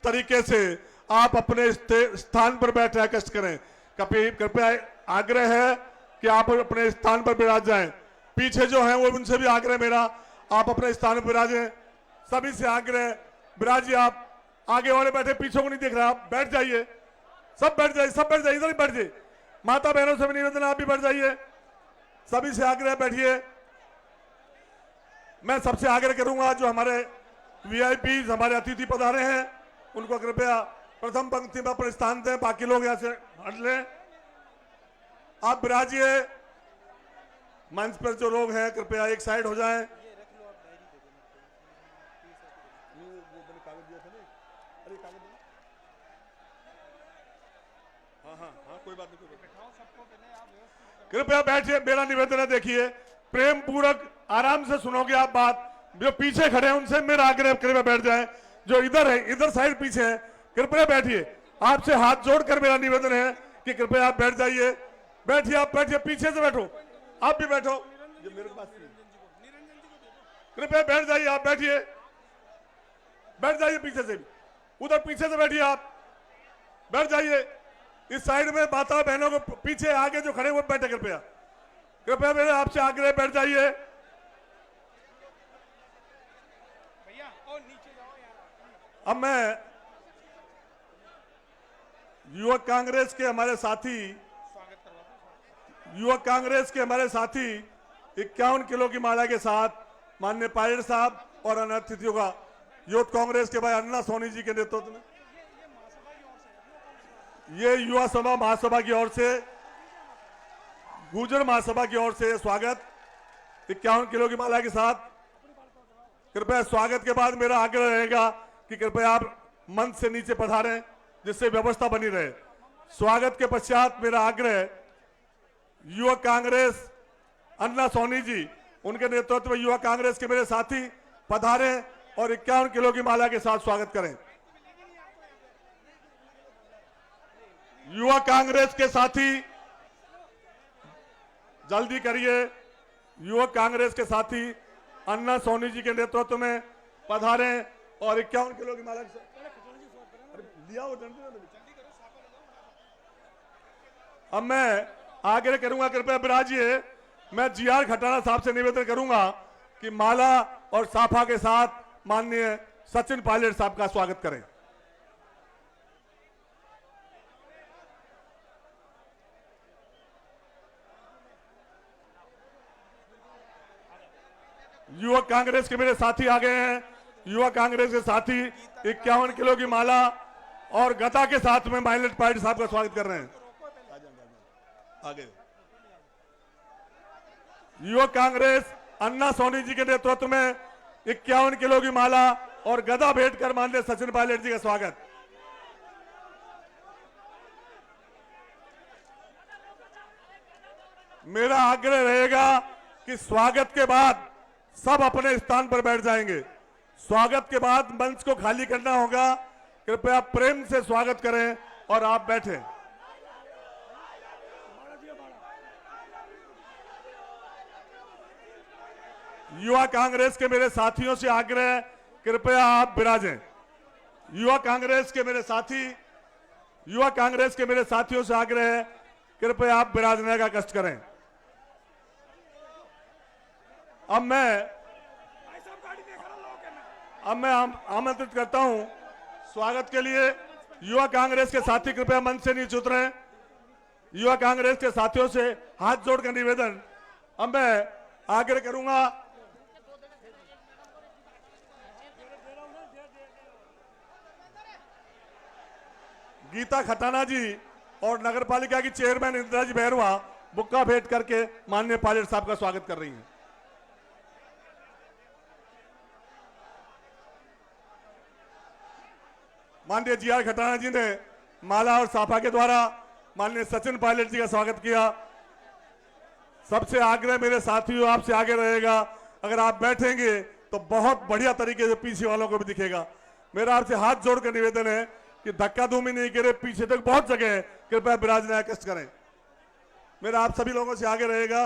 तरीके से आप अपने स्थान पर बैठे कष्ट करें। कृपया आग्रह है कि आप अपने स्थान पर विराज जाएं। पीछे जो हैं वो उनसे भी आग्रह मेरा, आप अपने स्थान पर विराजें। सभी से आग्रह, विराजिए आप। आगे वाले बैठे, पीछे को नहीं देख रहा, आप बैठ जाइए, सब बैठ जाइए, सब बैठ जाइए, इधर ही बैठ जाइए। माता बहनों से भी निवेदन, आप भी बैठ जाइए। सभी से आग्रह, बैठिए। मैं सबसे आग्रह करूंगा, जो हमारे वीआईपी हमारे अतिथि पधारे हैं, उनको कृपया प्रथम पंक्ति में अपने स्थान दें, बाकी लोग यहां से हट लें। आप विराजिए। मंच पर जो लोग हैं कृपया एक साइड हो जाएं। हाँ, कोई बात नहीं, कृपया बैठिए। मेरा निवेदन है, देखिए प्रेम पूर्वक आराम से सुनोगे आप बात। जो पीछे खड़े हैं उनसे मेरा आग्रह, कृपया बैठ जाएं। जो इधर है, इधर साइड पीछे है, कृपया बैठिए। आपसे हाथ जोड़कर मेरा निवेदन है कि कृपया आप बैठ जाइए। बैठिए, आप बैठिए, पीछे से बैठो, आप भी बैठो। जो मेरे पास कृपया बैठ जाइए, आप बैठिए, बैठ जाइए। पीछे से भी, उधर पीछे से बैठिए, आप बैठ जाइए। इस साइड में माता बहनों को पीछे, आगे जो खड़े वो बैठे, कृपया कृपया मेरे आपसे आग्रह, बैठ जाइए। अब मैं युवक कांग्रेस के हमारे साथी 51 किलो की माला के साथ माननीय पायलट साहब और अन्य अतिथियों का यूथ कांग्रेस के भाई अन्ना सोनी जी के नेतृत्व में, ये युवा सभा महासभा की ओर से, गुर्जर महासभा की ओर से स्वागत 51 किलो की माला के साथ। कृपया स्वागत के बाद मेरा आग्रह रहेगा कि कृपया आप मंच से नीचे पधारें, जिससे व्यवस्था बनी रहे। स्वागत के पश्चात मेरा आग्रह, युवक कांग्रेस अन्ना सोनी जी, उनके नेतृत्व में युवा कांग्रेस के मेरे साथी पधारें और 51 किलो की माला के साथ स्वागत करें। युवा कांग्रेस के साथी जल्दी करिए। युवक कांग्रेस के साथी अन्ना सोनी जी के नेतृत्व में पधारें और 51 किलो की माला के साथ लिया हो। अब मैं आग्रह करूंगा, कृपया विराजिए। मैं जीआर खटाना साहब से निवेदन करूंगा कि माला और साफा के साथ माननीय सचिन पायलट साहब का स्वागत करें। युवक कांग्रेस के मेरे साथी आ गए हैं। युवा कांग्रेस के साथी 51 किलो की माला और गदा के साथ में पायलट साहब का स्वागत कर रहे हैं। आगे युवक कांग्रेस अन्ना सोनी जी के नेतृत्व में 51 किलो की माला और गदा भेंट कर माननीय सचिन पायलट जी का स्वागत। मेरा आग्रह रहेगा कि स्वागत के बाद सब अपने स्थान पर बैठ जाएंगे। स्वागत के बाद मंच को खाली करना होगा। कृपया प्रेम से स्वागत करें और आप बैठें। युवा कांग्रेस के मेरे साथियों से आग्रह, कृपया आप विराजें। युवा कांग्रेस के मेरे साथियों से आग्रह है, कृपया आप विराजने का कष्ट करें। अब मैं आमंत्रित करता हूं स्वागत के लिए युवा कांग्रेस के साथी, कृपया मंच से नीचे उतरें। युवा कांग्रेस के साथियों से हाथ जोड़कर निवेदन। अब मैं आग्रह करूंगा, गीता खटाना जी और नगरपालिका की चेयरमैन इंदिरा जी बहरवा बुक्का भेंट करके माननीय पायलट साहब का स्वागत कर रही हैं। माननीय जीआर खटाना जी ने माला और साफा के द्वारा माननीय सचिन पायलट जी का स्वागत किया। सबसे आग्रह मेरे साथियों, आपसे आगे रहेगा, अगर आप बैठेंगे तो बहुत बढ़िया तरीके से पीछे वालों को भी दिखेगा। मेरा आपसे हाथ जोड़कर निवेदन है कि धक्का धूमी नहीं करे, पीछे तक बहुत जगह है, कृपया विराजने का कष्ट करें। मेरा आप सभी लोगों से आगे रहेगा।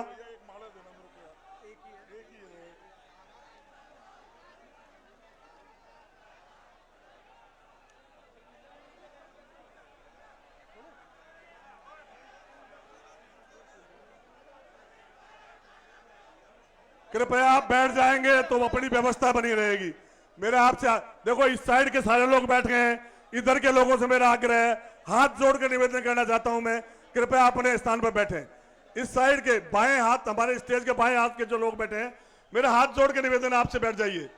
कृपया आप बैठ जाएंगे तो अपनी व्यवस्था बनी रहेगी। मेरा आपसे देखो, इस साइड के सारे लोग बैठ गए हैं, इधर के लोगों से मेरा आग्रह है, हाथ जोड़कर निवेदन करना चाहता हूं मैं, कृपया अपने स्थान पर बैठें। इस साइड के बाएं हाथ, हमारे स्टेज के बाएं हाथ के जो लोग बैठे हैं, मेरा हाथ जोड़ के निवेदन आपसे बैठ जाइए।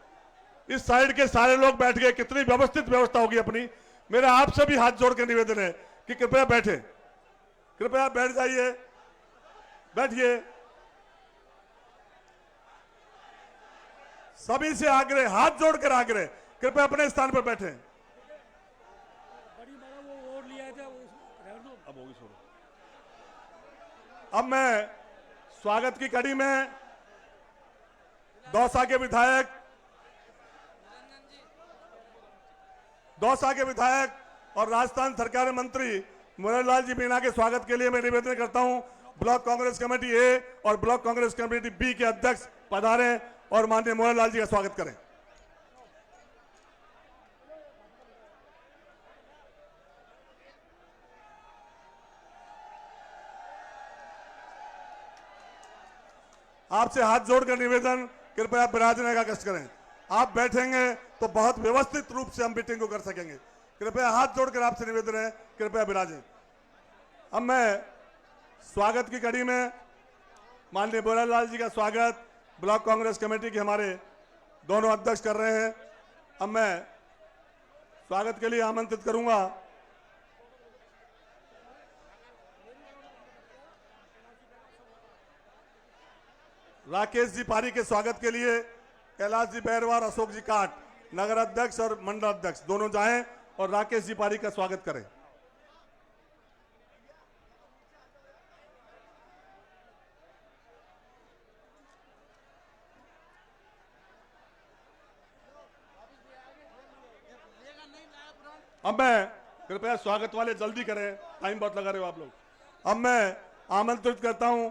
इस साइड के सारे लोग बैठ गए, कितनी व्यवस्थित व्यवस्था होगी अपनी। मेरा आपसे भी हाथ जोड़ के निवेदन है कि कृपया बैठे, कृपया बैठ जाइए, बैठिए। सभी से आग्रह, हाथ जोड़कर आग्रह, कृपया अपने स्थान पर बैठे। अब मैं स्वागत की कड़ी में दौसा के विधायक और राजस्थान सरकार मंत्री मुरारलाल जी मीणा के स्वागत के लिए मैं निवेदन करता हूं, ब्लॉक कांग्रेस कमेटी ए और ब्लॉक कांग्रेस कमेटी बी के अध्यक्ष पधारें और माननीय मुरारलाल जी का स्वागत करें। आपसे हाथ जोड़कर निवेदन, कृपया विराजने का कष्ट करें। आप बैठेंगे तो बहुत व्यवस्थित रूप से हम मीटिंग को कर सकेंगे। कृपया हाथ जोड़कर आपसे निवेदन है, कृपया विराजें। अब मैं स्वागत की कड़ी में माननीय मुरारलाल जी का स्वागत ब्लॉक कांग्रेस कमेटी के हमारे दोनों अध्यक्ष कर रहे हैं। अब मैं स्वागत के लिए आमंत्रित करूंगा राकेश जी पारी के स्वागत के लिए कैलाश जी बैरवा और अशोक जी काट, नगर अध्यक्ष और मंडल अध्यक्ष दोनों जाएं और राकेश जी पारी का स्वागत करें। अब मैं कृपया स्वागत वाले जल्दी करें, टाइम बहुत लगा रहे हो आप लोग। अब मैं आमंत्रित करता हूं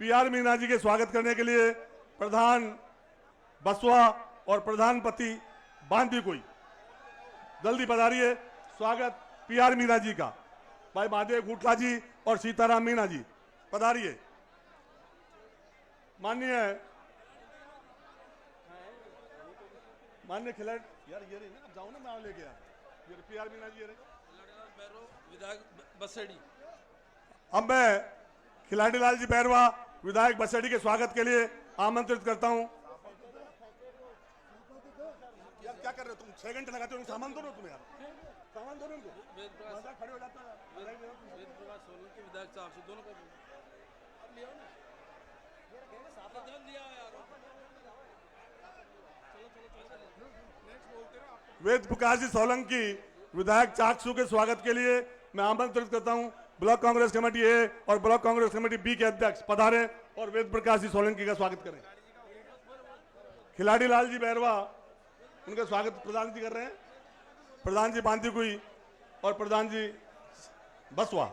पीआर मीणा जी के स्वागत करने के लिए प्रधान बसवा और प्रधानपति बांदी कोई जल्दी पधारिए। स्वागत पीआर मीणा जी का, भाई महादेव गुटला जी और सीताराम मीणा जी पधारिए। माननीय खिलाड़ी यार ये ना, जाओ ना, मैं लेके आया पीआर मीणा जी विधायक बसेड़ी। अब मैं खिलाड़ी लाल जी बैरवा विधायक बसेड़ी के स्वागत के लिए आमंत्रित करता हूं। यार क्या कर रहे हो तुम, 6 घंटे लगाते हो, सामान दो ना तुम यार, सामान दो उनको, खड़े हो जाता है। विधायक साहब से दोनों को वेद प्रकाश जी सोलंकी विधायक चाकसू के स्वागत के लिए मैं आमंत्रित करता हूं ब्लॉक कांग्रेस कमेटी ए और ब्लॉक कांग्रेस कमेटी बी के अध्यक्ष पधारें और वेद प्रकाश जी सोलंकी का स्वागत करें। खिलाड़ी लाल जी बैरवा, उनका स्वागत प्रधान जी कर रहे हैं, प्रधान जी बांदी कोई और प्रधान जी बसवा।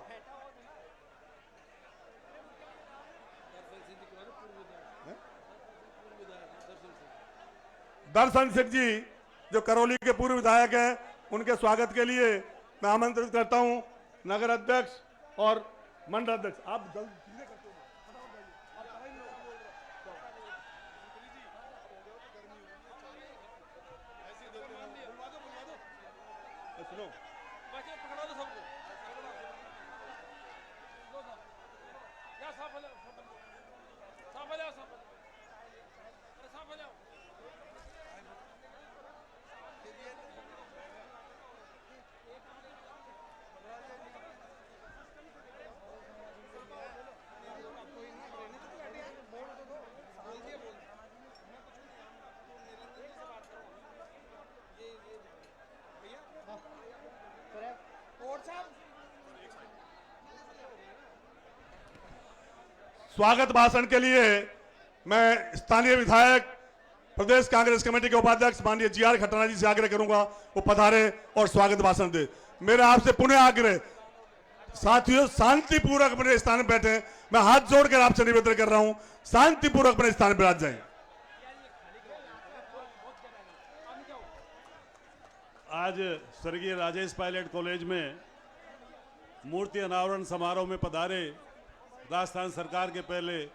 दर्शन सिंह जी जो करौली के पूर्व विधायक हैं, उनके स्वागत के लिए मैं आमंत्रित करता हूं नगर अध्यक्ष और मंडल अध्यक्ष। आप जल्दी स्वागत भाषण के लिए मैं स्थानीय विधायक प्रदेश कांग्रेस कमेटी के उपाध्यक्ष माननीय जीआर खट्टाना जी से आग्रह करूंगा वो पधारे और स्वागत भाषण दे। मेरा आपसे पुनः आग्रह, साथियों शांतिपूर्वक अपने स्थान पर बैठे। मैं हाथ जोड़कर आपसे निवेदन कर रहा हूं, शांतिपूर्वक अपने स्थान पर बैठ जाएं। आज स्वर्गीय राजेश पायलट कॉलेज में मूर्ति अनावरण समारोह में पधारे राजस्थान सरकार के पहले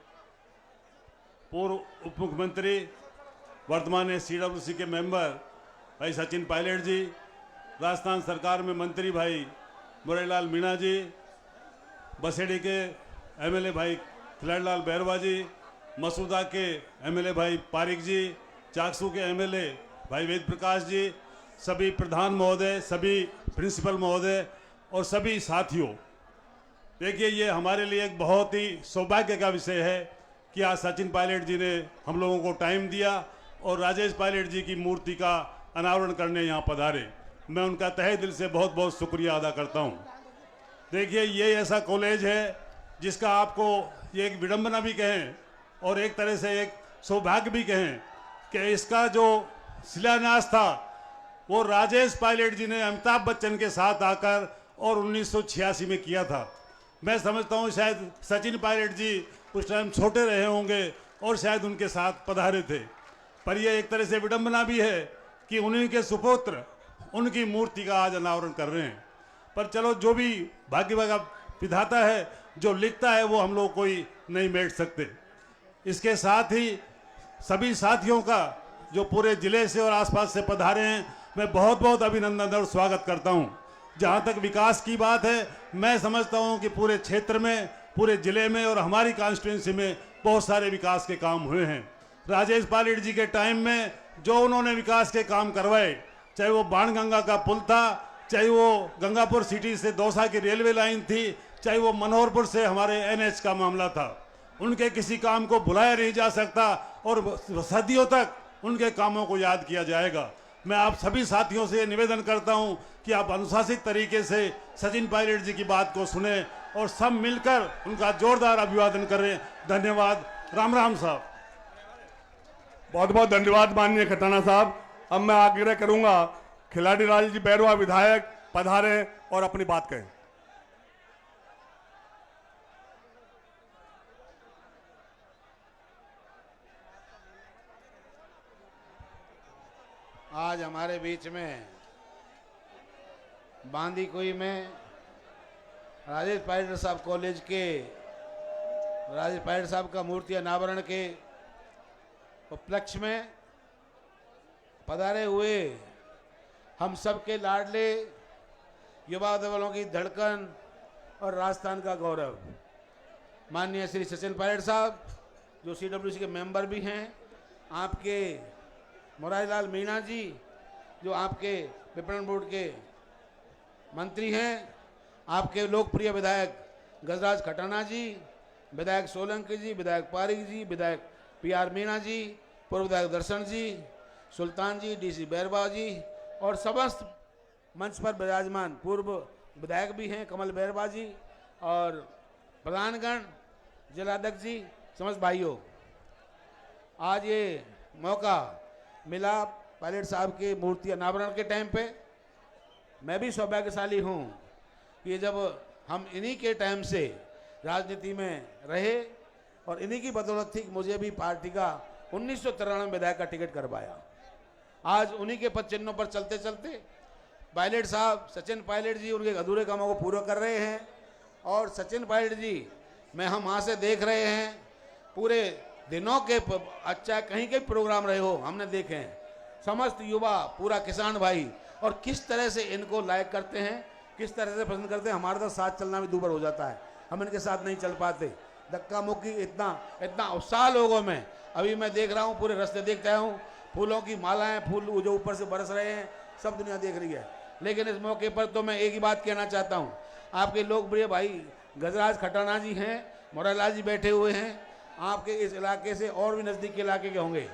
पूर्व उप मुख्यमंत्री वर्तमान CWC के मेंबर भाई सचिन पायलट जी, राजस्थान सरकार में मंत्री भाई मुरलीलाल मीणा जी, बसेड़ी के MLA भाई खिलाड़ीलाल बैरवा जी, मसूदा के MLA भाई पारिक जी, चाकसू के MLA भाई वेद प्रकाश जी, सभी प्रधान महोदय, सभी प्रिंसिपल महोदय और सभी साथियों, देखिए ये हमारे लिए एक बहुत ही सौभाग्य का विषय है कि आज सचिन पायलट जी ने हम लोगों को टाइम दिया और राजेश पायलट जी की मूर्ति का अनावरण करने यहाँ पधारे। मैं उनका तहे दिल से बहुत बहुत शुक्रिया अदा करता हूँ। देखिए ये ऐसा कॉलेज है जिसका आपको ये एक विडंबना भी कहें और एक तरह से एक सौभाग्य भी कहें कि इसका जो शिलान्यास था वो राजेश पायलट जी ने अमिताभ बच्चन के साथ आकर और 1986 में किया था। मैं समझता हूँ शायद सचिन पायलट जी उस टाइम छोटे रहे होंगे और शायद उनके साथ पधारे थे, पर यह एक तरह से विडंबना भी है कि उन्हीं के सुपुत्र उनकी मूर्ति का आज अनावरण कर रहे हैं। पर चलो, जो भी भाग्य का विधाता है, जो लिखता है वो हम लोग कोई नहीं मेट सकते। इसके साथ ही सभी साथियों का जो पूरे जिले से और आसपास से पधारे हैं, मैं बहुत बहुत अभिनंदन और स्वागत करता हूं। जहां तक विकास की बात है, मैं समझता हूं कि पूरे क्षेत्र में, पूरे जिले में और हमारी कॉन्स्टिट्यूंसी में बहुत सारे विकास के काम हुए हैं। राजेश पायलट जी के टाइम में जो उन्होंने विकास के काम करवाए, चाहे वो बाणगंगा का पुल था, चाहे वो गंगापुर सिटी से दौसा की रेलवे लाइन थी, चाहे वो मनोहरपुर से हमारे NH का मामला था, उनके किसी काम को भुलाया नहीं जा सकता और सदियों तक उनके कामों को याद किया जाएगा। मैं आप सभी साथियों से निवेदन करता हूं कि आप अनुशासित तरीके से सचिन पायलट जी की बात को सुने और सब मिलकर उनका जोरदार अभिवादन करें। धन्यवाद। राम राम साहब। बहुत बहुत धन्यवाद माननीय खटाना साहब। अब मैं आग्रह करूंगा खिलाड़ीलाल जी बैरवा विधायक पधारे और अपनी बात कहें। आज हमारे बीच में बांदीकुई में राजेश पायलट साहब कॉलेज के राजेश पायलट साहब का मूर्ति अनावरण के उपलक्ष्य में पधारे हुए हम सब के लाडले युवा दलों की धड़कन और राजस्थान का गौरव माननीय श्री सचिन पायलट साहब, जो CWC के मेंबर भी हैं, आपके मुरलीलाल मीणा जी, जो आपके विपणन बोर्ड के मंत्री हैं, आपके लोकप्रिय विधायक गजराज खटाना जी, विधायक सोलंकी जी, विधायक पारिक जी, विधायक PR मीणा जी, पूर्व विधायक दर्शन जी, सुल्तान जी, DC बैरवा जी और समस्त मंच पर विराजमान पूर्व विधायक भी हैं कमल बैरवा जी और प्रधानगण, जिलाध्यक्ष जी, समस्त भाइयों, आज ये मौका मिला पायलट साहब के मूर्ति अनावरण के टाइम पे। मैं भी सौभाग्यशाली हूँ कि जब हम इन्हीं के टाइम से राजनीति में रहे और इन्हीं की बदौलत थी कि मुझे भी पार्टी का 1993 में विधायक का टिकट करवाया। आज उन्हीं के पद चिन्हों पर चलते चलते पायलट साहब, सचिन पायलट जी उनके अधूरे कामों को पूरा कर रहे हैं और सचिन पायलट जी मैं हम वहाँ से देख रहे हैं पूरे दिनों के, अच्छा कहीं के प्रोग्राम रहे हो हमने देखे हैं, समस्त युवा, पूरा किसान भाई और किस तरह से इनको लाइक करते हैं, किस तरह से पसंद करते हैं। हमारे तो साथ चलना भी दूभर हो जाता है, हम इनके साथ नहीं चल पाते। धक्का मुक्की इतना उत्साह लोगों में। अभी मैं देख रहा हूँ, पूरे रास्ते देखता हूँ, फूलों की मालाएं, फूल जो ऊपर से बरस रहे हैं, सब दुनिया देख रही है। लेकिन इस मौके पर तो मैं एक ही बात कहना चाहता हूँ, आपके लोकप्रिय भाई गजराज खटाना जी हैं, मुरलीलाल जी बैठे हुए हैं, आपके इस इलाके से और भी नज़दीकी इलाके के होंगे।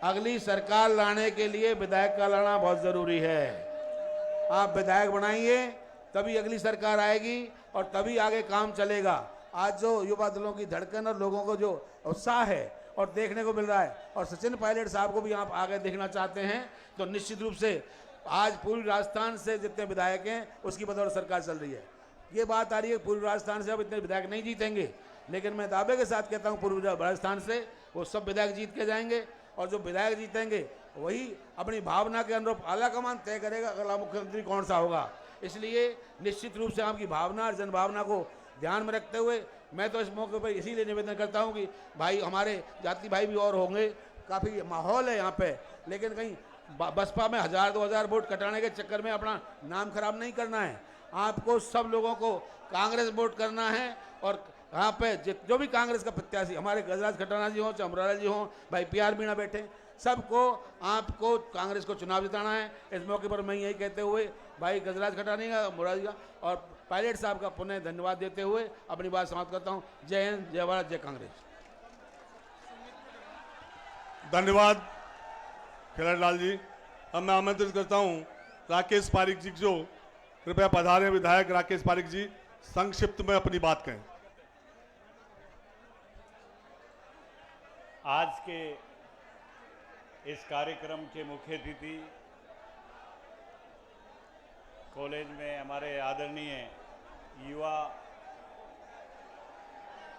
अगली सरकार लाने के लिए विधायक का लाना बहुत ज़रूरी है। आप विधायक बनाइए, तभी अगली सरकार आएगी और तभी आगे काम चलेगा। आज जो युवा दलों की धड़कन और लोगों को जो उत्साह है और देखने को मिल रहा है, और सचिन पायलट साहब को भी आप आगे देखना चाहते हैं, तो निश्चित रूप से आज पूरी राजस्थान से जितने विधायक हैं उसकी बदौलत सरकार चल रही है। ये बात आ रही है पूरी राजस्थान से अब इतने विधायक नहीं जीतेंगे, लेकिन मैं दावे के साथ कहता हूँ पूर्वी राजस्थान से वो सब विधायक जीत के जाएंगे और जो विधायक जीतेंगे वही अपनी भावना के अनुरूप आला कमान तय करेगा अगला मुख्यमंत्री कौन सा होगा। इसलिए निश्चित रूप से आपकी भावना और जनभावना को ध्यान में रखते हुए मैं तो इस मौके पर इसीलिए निवेदन करता हूं कि भाई हमारे जाति भाई भी और होंगे, काफ़ी माहौल है यहाँ पे, लेकिन कहीं बसपा में 1000-2000 वोट कटाने के चक्कर में अपना नाम खराब नहीं करना है। आपको सब लोगों को कांग्रेस वोट करना है और यहाँ पे जो भी कांग्रेस का प्रत्याशी, हमारे गजराज खटाना जी हों, चमराला जी हों, भाई PR मीणा बैठे, सबको आपको कांग्रेस को चुनाव जिताना है। इस मौके पर मैं यही कहते हुए भाई गजराज खटानी का, मुरारी का और पायलट साहब का पुनः धन्यवाद देते हुए अपनी बात समाप्त करता हूँ। जय हिंद, जय भारत, जय कांग्रेस। धन्यवाद खिलाड़ी लाल जी। अब मैं आमंत्रित करता हूं राकेश पारिक जी को, कृपया पधारें। विधायक राकेश पारिक जी संक्षिप्त में अपनी बात कहें। आज के इस कार्यक्रम के मुख्य अतिथि कॉलेज में हमारे आदरणीय युवा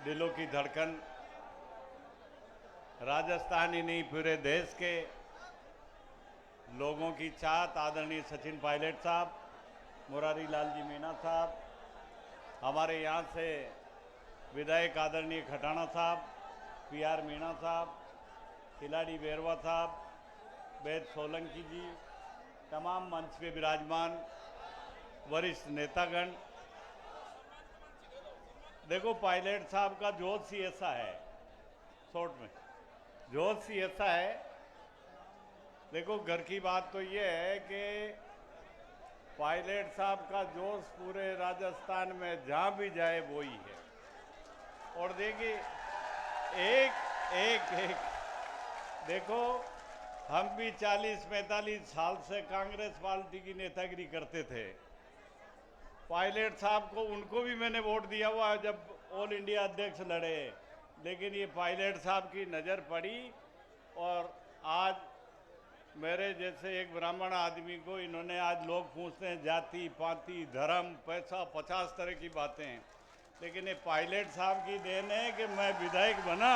दिलों की धड़कन, राजस्थान ही नहीं पूरे देश के लोगों की चाहत आदरणीय सचिन पायलट साहब, मुरारी लाल जी मीणा साहब, हमारे यहाँ से विधायक आदरणीय खटाना साहब, PR मीणा साहब, खिलाड़ी बेरवा साहब, वेद सोलंकी जी, तमाम मंच पे विराजमान वरिष्ठ नेतागण। देखो पायलट साहब का जोश ही ऐसा है, शॉर्ट में जोश ही ऐसा है। देखो घर की बात तो ये है कि पायलट साहब का जोश पूरे राजस्थान में जहाँ भी जाए वो ही है। और देखिए एक देखो हम भी 40-45 साल से कांग्रेस पार्टी की नेतागिरी करते थे। पायलट साहब को, उनको भी मैंने वोट दिया हुआ है जब ऑल इंडिया अध्यक्ष लड़े, लेकिन ये पायलट साहब की नज़र पड़ी और आज मेरे जैसे एक ब्राह्मण आदमी को इन्होंने, आज लोग पूछते हैं जाति पाति धर्म पैसा 50 तरह की बातें हैं, लेकिन ये पायलट साहब की देन है कि मैं विधायक बना।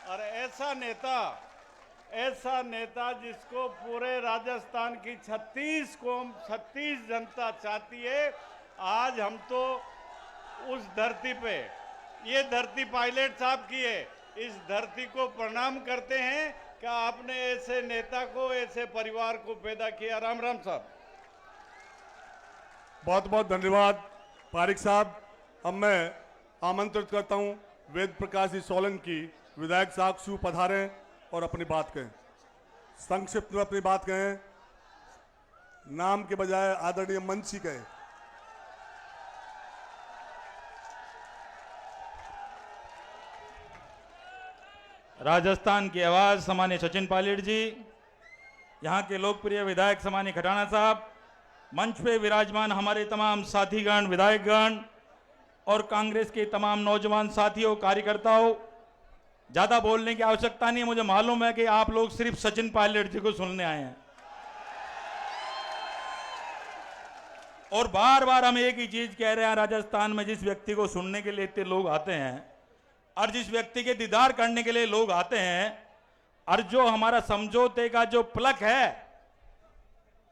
और ऐसा नेता जिसको पूरे राजस्थान की 36 जनता चाहती है। आज हम तो उस धरती पे, ये धरती पायलट साहब की है, इस धरती को प्रणाम करते हैं कि आपने ऐसे नेता को, ऐसे परिवार को पैदा किया। राम राम साहब। बहुत बहुत धन्यवाद पारिक साहब। अब मैं आमंत्रित करता हूं वेद प्रकाश जी सोलंकी, विधायक साहब सु पधारें और अपनी बात कहें। संक्षिप्त में अपनी बात कहें, नाम के बजाय आदरणीय मंच ही कहें। राजस्थान की आवाज सम्मान्य सचिन पायलट जी, यहाँ के लोकप्रिय विधायक सम्मान्य खटाना साहब, मंच पे विराजमान हमारे तमाम साथीगण, विधायकगण और कांग्रेस के तमाम नौजवान साथियों, कार्यकर्ताओं, ज्यादा बोलने की आवश्यकता नहीं है। मुझे मालूम है कि आप लोग सिर्फ सचिन पायलट जी को सुनने आए हैं और बार बार हम एक ही चीज कह रहे हैं, राजस्थान में जिस व्यक्ति को सुनने के लिए इतने लोग आते हैं और जिस व्यक्ति के दीदार करने के लिए लोग आते हैं, और जो हमारा समझौते का जो प्लक है,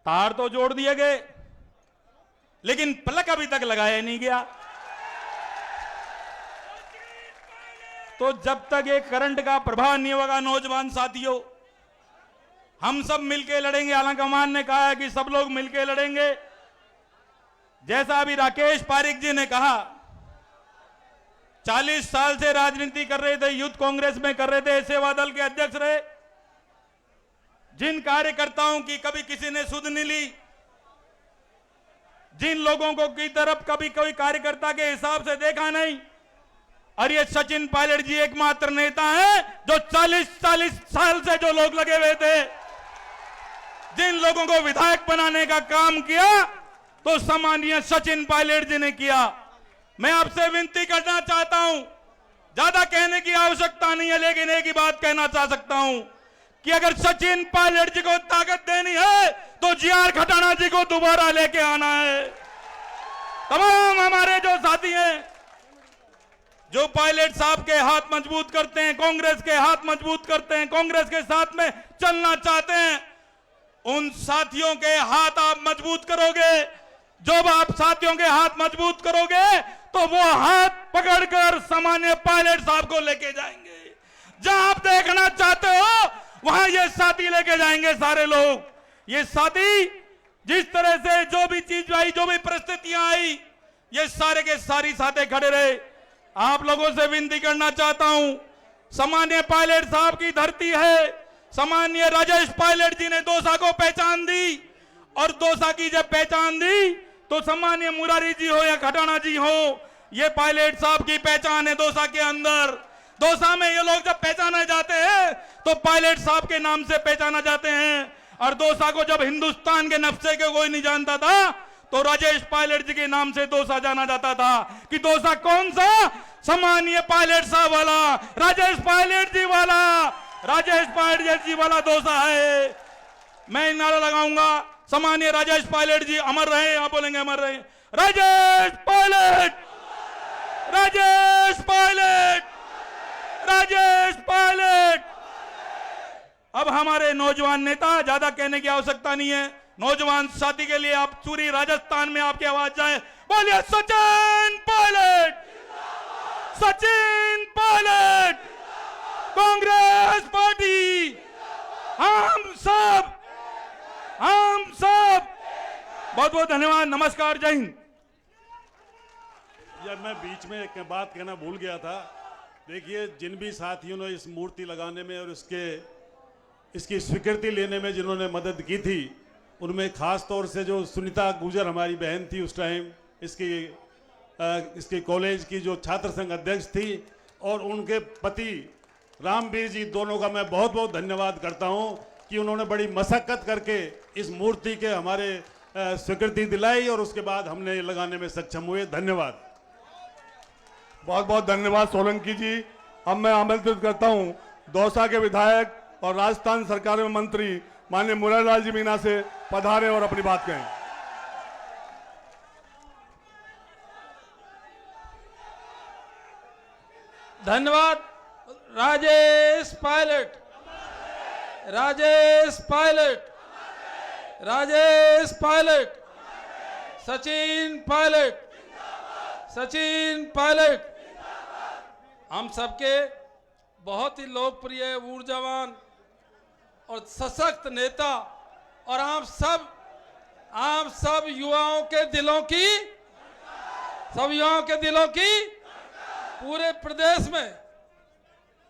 तार तो जोड़ दिए गए लेकिन प्लक अभी तक लगाया नहीं गया। तो जब तक ये करंट का प्रभाव नहीं होगा, नौजवान साथियों, हम सब मिलके लड़ेंगे। आलाकमान ने कहा है कि सब लोग मिलके लड़ेंगे। जैसा अभी राकेश पारिक जी ने कहा, 40 साल से राजनीति कर रहे थे, यूथ कांग्रेस में कर रहे थे, सेवा दल के अध्यक्ष रहे। जिन कार्यकर्ताओं की कभी किसी ने सुध नहीं ली, जिन लोगों को की तरफ कभी कोई कार्यकर्ता के हिसाब से देखा नहीं, और ये सचिन पायलट जी एकमात्र नेता हैं जो 40 साल से जो लोग लगे हुए थे, जिन लोगों को विधायक बनाने का काम किया, तो सम्मानीय सचिन पायलट जी ने किया। मैं आपसे विनती करना चाहता हूं, ज्यादा कहने की आवश्यकता नहीं है, लेकिन एक ही बात कहना चाह सकता हूं कि अगर सचिन पायलट जी को ताकत देनी है तो GR खटाना जी को दोबारा लेके आना है। तमाम हमारे जो साथी हैं, जो पायलट साहब के हाथ मजबूत करते हैं, कांग्रेस के हाथ मजबूत करते हैं, कांग्रेस के साथ में चलना चाहते हैं, उन साथियों के हाथ आप मजबूत करोगे। जब आप साथियों के हाथ मजबूत करोगे तो वो हाथ पकड़कर सामान्य पायलट साहब को लेके जाएंगे। जहां आप देखना चाहते हो वहां ये साथी लेके जाएंगे सारे लोग। ये साथी जिस तरह से जो भी चीज आई, जो भी परिस्थितियां आई, ये सारे के सारी साथे खड़े रहे। आप लोगों से विनती करना चाहता हूं, सामान्य पायलट साहब की धरती है। सामान्य राजेश पायलट जी ने दौसा को पहचान दी, और दौसा की जब पहचान दी तो सामान्य मुरारी जी हो या खटाना जी हो, ये पायलट साहब की पहचान है दौसा के अंदर। दौसा में ये लोग जब पहचाने जाते हैं तो पायलट साहब के नाम से पहचाना जाते हैं। और दौसा को जब हिंदुस्तान के नक्शे के कोई नहीं जानता था तो राजेश पायलट जी के नाम से दौसा जाना जाता था कि दौसा कौन सा, सामान्य पायलट साहब वाला, राजेश पायलट जी वाला, राजेश पायलट जी वाला दौसा है। मैं नारा लगाऊंगा, सामान्य राजेश पायलट जी अमर रहे। आप बोलेंगे अमर रहे। राजेश पायलट, राजेश पायलट, राजेश पायलट। अब हमारे नौजवान नेता, ज्यादा कहने की आवश्यकता नहीं है, नौजवान साथी के लिए आप पूरी राजस्थान में आपकी आवाज जाए, बोलिए सचिन पायलट, सचिन पायलट, कांग्रेस पार्टी, हम सब, हम सब। बहुत बहुत धन्यवाद, नमस्कार, जय हिंद। यार मैं बीच में एक बात कहना भूल गया था। देखिए, जिन भी साथियों ने इस मूर्ति लगाने में और इसकी स्वीकृति लेने में जिन्होंने मदद की थी, उनमें खास तौर से जो सुनीता गुजर हमारी बहन थी उस टाइम, इसकी कॉलेज की जो छात्र संघ अध्यक्ष थी, और उनके पति रामवीर जी, दोनों का मैं बहुत बहुत धन्यवाद करता हूं कि उन्होंने बड़ी मशक्कत करके इस मूर्ति के हमारे स्वीकृति दिलाई और उसके बाद हमने लगाने में सक्षम हुए। धन्यवाद। बहुत बहुत धन्यवाद सोलंकी जी। अब मैं आमंत्रित करता हूं दौसा के विधायक और राजस्थान सरकार में मंत्री माननीय मुरारीलाल जी मीणा से पधारें और अपनी बात कहें। धन्यवाद। राजेश पायलट, राजेश पायलट, राजेश पायलट, सचिन पायलट, सचिन पायलट। हम सबके बहुत ही लोकप्रिय, ऊर्जावान और सशक्त नेता, और आप सब युवाओं के दिलों की, सब युवाओं के दिलों की, पूरे प्रदेश में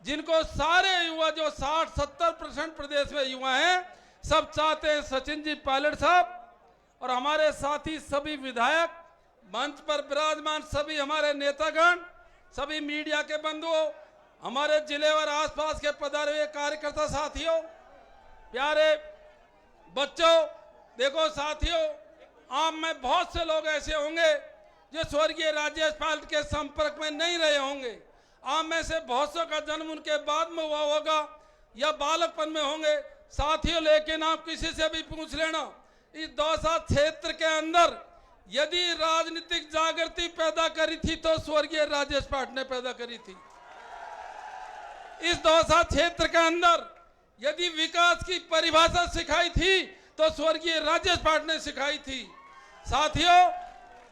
जिनको सारे युवा, जो 60-70% प्रदेश में युवा हैं, सब चाहते हैं सचिन जी पायलट साहब। और हमारे साथी सभी विधायक, मंच पर विराजमान सभी हमारे नेतागण, सभी मीडिया के बंधुओं, हमारे जिले और आसपास के पधारे हुए कार्यकर्ता साथियों, प्यारे बच्चों, देखो साथियों, आप में बहुत से लोग ऐसे होंगे जो स्वर्गीय राजेश पायलट के संपर्क में नहीं रहे होंगे। आप में से बहुत सौ का जन्म उनके बाद में हुआ होगा या बालकपन में होंगे साथियों। लेकिन आप किसी से भी पूछ लेना, इस दौसा क्षेत्र के अंदर यदि राजनीतिक जागृति पैदा करी थी तो स्वर्गीय राजेश पायलट ने पैदा करी थी। इस दौसा क्षेत्र के अंदर यदि विकास की परिभाषा सिखाई थी तो स्वर्गीय राजेश पायलट ने सिखाई थी। साथियों,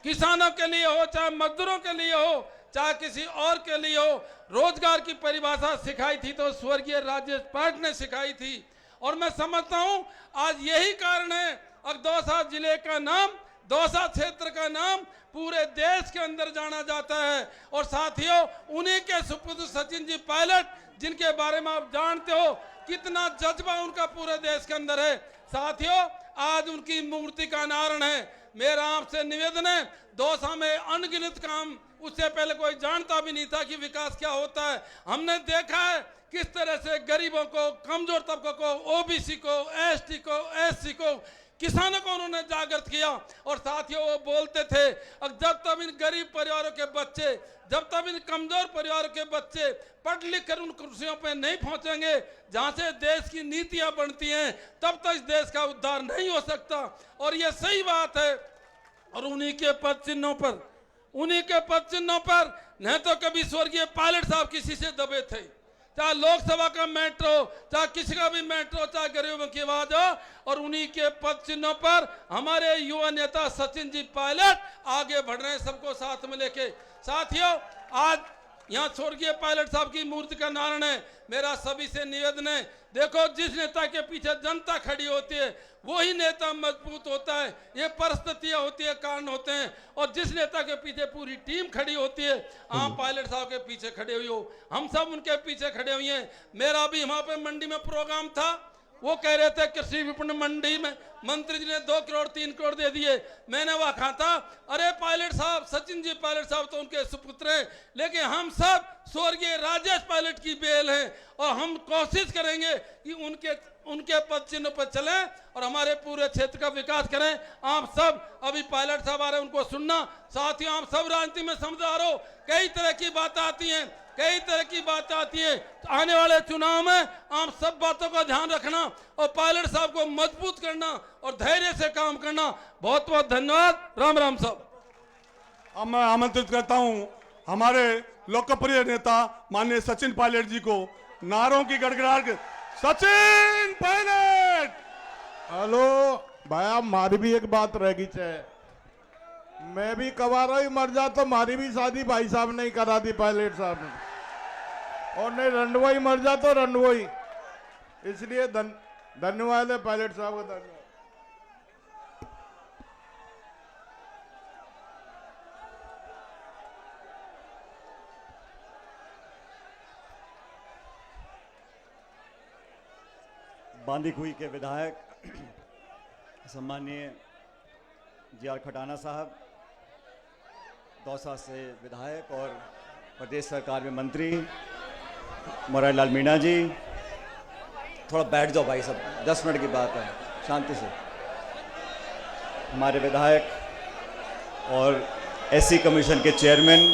किसानों के लिए हो, चाहे मजदूरों के लिए हो, चाहे किसी और के लिए हो, रोजगार की परिभाषा सिखाई थी तो स्वर्गीय राजेश पायलट ने सिखाई थी। और मैं समझता हूं आज यही कारण है अब दौसा जिले का नाम, दौसा क्षेत्र का नाम पूरे देश के अंदर जाना जाता है। और साथियों, उन्हीं के सुपुत्र सचिन जी पायलट, जिनके बारे में आप जानते हो कितना जज्बा उनका पूरे देश के अंदर है। साथियों, आज उनकी मूर्ति का अनावरण है। मेरा आपसे निवेदन है, दौसा में अनगिनत काम, उससे पहले कोई जानता भी नहीं था कि विकास क्या होता है। हमने देखा है किस तरह से गरीबों को, कमजोर तबकों को, ओबीसी को, एसटी को, एससी को, किसानों को उन्होंने जागृत किया। और साथियों, वो बोलते थे जब तक इन गरीब परिवारों के बच्चे, जब तक इन कमजोर परिवारों के बच्चे पढ़ लिख कर उन कुर्सियों पे नहीं पहुंचेंगे जहां से देश की नीतियां बनती हैं, तब तक इस देश का उद्धार नहीं हो सकता। और ये सही बात है। और उन्हीं के पद चिन्हों पर, उन्हीं के पद चिन्हों पर न तो कभी स्वर्गीय पायलट साहब किसी से दबे थे, चाहे लोकसभा का मेट्रो, चाहे किसी का भी मेट्रो, चाहे गरीबों की आवाज हो। और उन्हीं के पद चिन्हों पर हमारे युवा नेता सचिन जी पायलट आगे बढ़ रहे हैं, सबको साथ में लेके। साथियों, आज यहाँ स्वर्गीय पायलट साहब की मूर्ति का नारायण है। मेरा सभी से निवेदन है, देखो जिस नेता के पीछे जनता खड़ी होती है वही नेता मजबूत होता है। ये परिस्थितियां होती है, कारण होते हैं, और जिस नेता के पीछे पूरी टीम खड़ी होती है, आप पायलट साहब के पीछे खड़े हुए हो, हम सब उनके पीछे खड़े हुए हैं। मेरा भी वहां पे मंडी में प्रोग्राम था, वो कह रहे थे कृषि विपणन मंडी में मंत्री जी ने 2 करोड़ 3 करोड़ दे दिए। मैंने वहां कहा था, अरे पायलट साहब, सचिन जी पायलट साहब तो उनके सुपुत्र हैं, लेकिन हम सब स्वर्गीय राजेश पायलट की बेल हैं, और हम कोशिश करेंगे कि उनके पद चिन्ह पर चलें और हमारे पूरे क्षेत्र का विकास करें। आप सब अभी पायलट साहब आ रहे हैं, उनको सुनना। साथियों, आप सब राजनीति में समझदार हो, कई तरह की बातें आती हैं, कई तरह की बातें आती है। आने वाले चुनाव में आप सब बातों का ध्यान रखना और पायलट साहब को मजबूत करना और धैर्य से काम करना। बहुत बहुत धन्यवाद। राम राम साहब। अब मैं आमंत्रित करता हूं हमारे लोकप्रिय नेता माननीय सचिन पायलट जी को नारों की गड़गड़ाहट के। सचिन पायलट। हेलो भाई, मारी भी एक बात रह गई है, मैं भी कवारा ही मर जा तो मारी भी शादी भाई साहब ने करा दी, पायलट साहब ने, और नहीं रंडवई मर जा तो रंडवई। इसलिए धन्यवाद है पायलट साहब का, धन्यवाद। बांदीकुई के विधायक सम्माननीय जी.आर. खटाना साहब, दौसा से विधायक और प्रदेश सरकार में मंत्री मुरैलाल मीणा जी, थोड़ा बैठ जाओ भाई सब, 10 मिनट की बात है, शांति से। हमारे विधायक और एससी कमीशन के चेयरमैन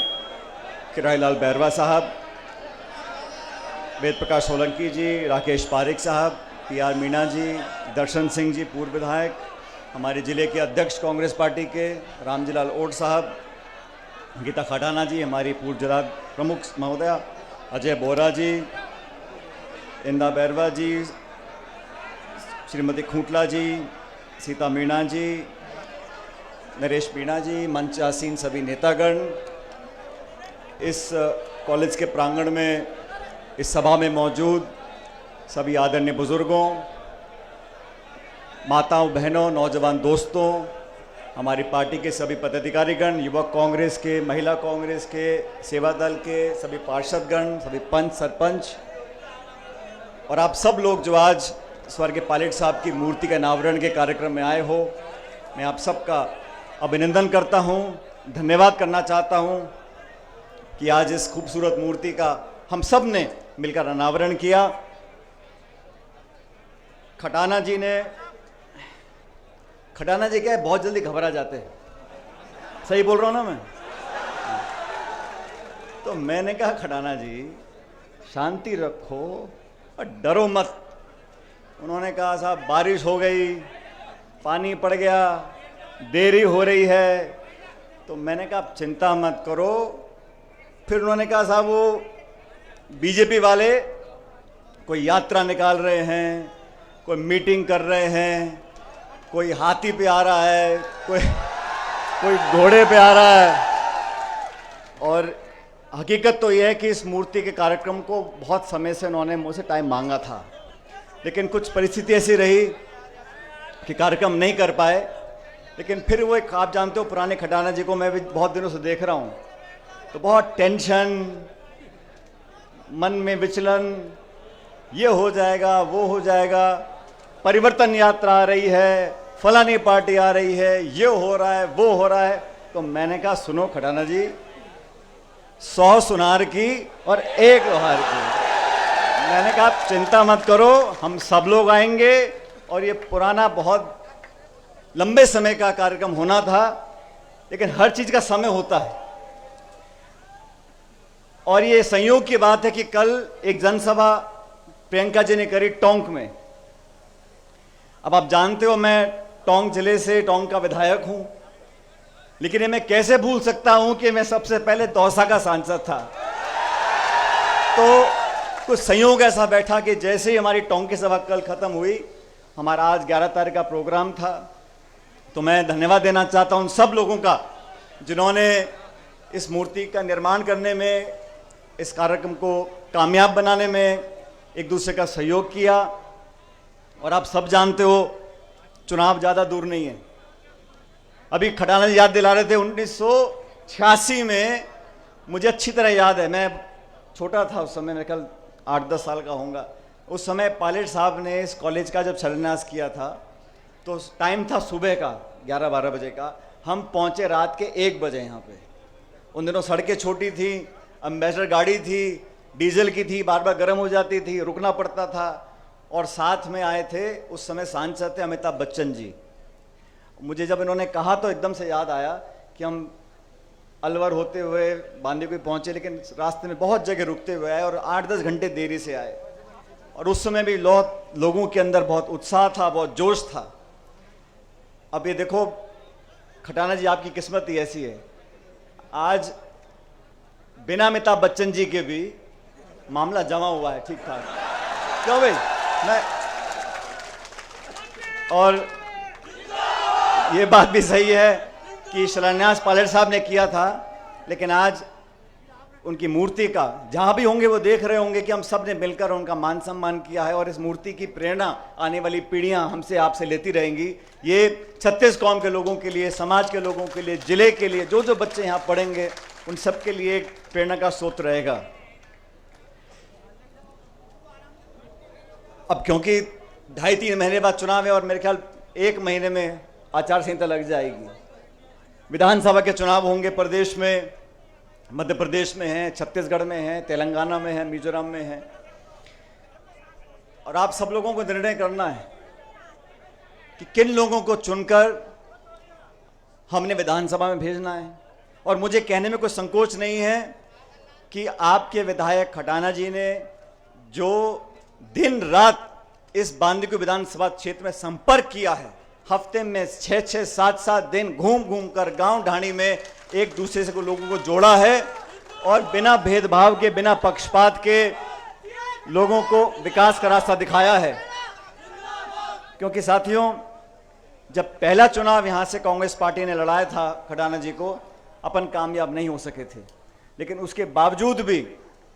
किराईलाल बैरवा साहब, वेद प्रकाश सोलंकी जी, राकेश पारिक साहब, पी.आर. मीणा जी, दर्शन सिंह जी पूर्व विधायक, हमारे ज़िले के अध्यक्ष कांग्रेस पार्टी के रामजीलाल ओट साहब, गीता खटाना जी, हमारी पूर्व जिला प्रमुख महोदया, अजय बोरा जी, इंदा बैरवा जी, श्रीमती खूंटला जी, सीता मीणा जी, नरेश मीणा जी, मंच आसीन सभी नेतागण, इस कॉलेज के प्रांगण में इस सभा में मौजूद सभी आदरणीय बुजुर्गों, माताओं, बहनों, नौजवान दोस्तों, हमारी पार्टी के सभी पदाधिकारीगण, युवक कांग्रेस के, महिला कांग्रेस के, सेवा दल के सभी पार्षदगण, सभी पंच सरपंच, और आप सब लोग जो आज स्वर्गीय पायलट साहब की मूर्ति के अनावरण के कार्यक्रम में आए हो, मैं आप सबका अभिनंदन करता हूं, धन्यवाद करना चाहता हूं कि आज इस खूबसूरत मूर्ति का हम सब ने मिलकर अनावरण किया। खटाना जी क्या है, बहुत जल्दी घबरा जाते हैं, सही बोल रहा हूं ना मैं? तो मैंने कहा खटाना जी शांति रखो और डरो मत। उन्होंने कहा साहब बारिश हो गई, पानी पड़ गया, देरी हो रही है, तो मैंने कहा आप चिंता मत करो। फिर उन्होंने कहा साहब वो बीजेपी वाले कोई यात्रा निकाल रहे हैं, कोई मीटिंग कर रहे हैं, कोई हाथी पे आ रहा है, कोई घोड़े पे आ रहा है। और हकीकत तो यह है कि इस मूर्ति के कार्यक्रम को बहुत समय से उन्होंने मुझसे टाइम मांगा था, लेकिन कुछ परिस्थिति ऐसी रही कि कार्यक्रम नहीं कर पाए। लेकिन फिर वो एक, आप जानते हो पुराने खटाना जी को मैं भी बहुत दिनों से देख रहा हूँ, तो बहुत टेंशन, मन में विचलन, ये हो जाएगा वो हो जाएगा, परिवर्तन यात्रा आ रही है, फलानी पार्टी आ रही है, ये हो रहा है वो हो रहा है। तो मैंने कहा सुनो खटाना जी, 100 सुनार की और 1 लोहार की। मैंने कहा आप चिंता मत करो, हम सब लोग आएंगे, और ये पुराना बहुत लंबे समय का कार्यक्रम होना था, लेकिन हर चीज का समय होता है। और ये संयोग की बात है कि कल एक जनसभा प्रियंका जी ने करी टोंक में। अब आप जानते हो मैं टोंक जिले से, टोंक का विधायक हूं, लेकिन ये मैं कैसे भूल सकता हूं कि मैं सबसे पहले दौसा का सांसद था। तो कुछ संयोग ऐसा बैठा कि जैसे ही हमारी टोंक की सभा कल खत्म हुई, हमारा आज 11 तारीख का प्रोग्राम था, तो मैं धन्यवाद देना चाहता हूं उन सब लोगों का जिन्होंने इस मूर्ति का निर्माण करने में, इस कार्यक्रम को कामयाब बनाने में एक दूसरे का सहयोग किया। और आप सब जानते हो, चुनाव ज़्यादा दूर नहीं है। अभी खटाना जी याद दिला रहे थे 1986 में, मुझे अच्छी तरह याद है, मैं छोटा था उस समय, मेरे ख्याल 8-10 साल का होऊंगा। उस समय पायलट साहब ने इस कॉलेज का जब शिलान्यास किया था तो टाइम था सुबह का 11-12 बजे का, हम पहुंचे रात के 1 बजे यहाँ पे। उन दिनों सड़कें छोटी थी, एम्बेसडर गाड़ी थी, डीजल की थी, बार बार गर्म हो जाती थी, रुकना पड़ता था। और साथ में आए थे उस समय सांसद थे अमिताभ बच्चन जी। मुझे जब इन्होंने कहा तो एकदम से याद आया कि हम अलवर होते हुए बांदीकुई पहुंचे, लेकिन रास्ते में बहुत जगह रुकते हुए आए और 8-10 घंटे देरी से आए। और उस समय भी लोगों के अंदर बहुत उत्साह था, बहुत जोश था। अब ये देखो खटाना जी, आपकी किस्मत ही ऐसी है, आज बिना अमिताभ बच्चन जी के भी मामला जमा हुआ है ठीक ठाक। क्यों भाई? मैं और ये बात भी सही है कि शिलान्यास पायलट साहब ने किया था, लेकिन आज उनकी मूर्ति का जहां भी होंगे वो देख रहे होंगे कि हम सब ने मिलकर उनका मान सम्मान किया है। और इस मूर्ति की प्रेरणा आने वाली पीढ़ियां हमसे आपसे लेती रहेंगी। ये 36 कौम के लोगों के लिए, समाज के लोगों के लिए, जिले के लिए, जो जो बच्चे यहाँ पढ़ेंगे उन सब के लिए एक प्रेरणा का स्रोत रहेगा। अब क्योंकि 2.5-3 महीने बाद चुनाव है और मेरे ख्याल 1 महीने में आचार संहिता लग जाएगी। विधानसभा के चुनाव होंगे प्रदेश में, मध्य प्रदेश में हैं, छत्तीसगढ़ में हैं, तेलंगाना में हैं, मिजोरम में हैं। और आप सब लोगों को निर्णय करना है कि किन लोगों को चुनकर हमने विधानसभा में भेजना है। और मुझे कहने में कोई संकोच नहीं है कि आपके विधायक खटाना जी ने जो दिन रात इस बांदीकुई विधानसभा क्षेत्र में संपर्क किया है, हफ्ते में 6-6, 7-7 दिन घूम घूम कर गांव ढाणी में एक दूसरे से लोगों को जोड़ा है और बिना भेदभाव के, बिना पक्षपात के लोगों को विकास का रास्ता दिखाया है। क्योंकि साथियों, जब पहला चुनाव यहां से कांग्रेस पार्टी ने लड़ाया था खटाना जी को, अपन कामयाब नहीं हो सके थे, लेकिन उसके बावजूद भी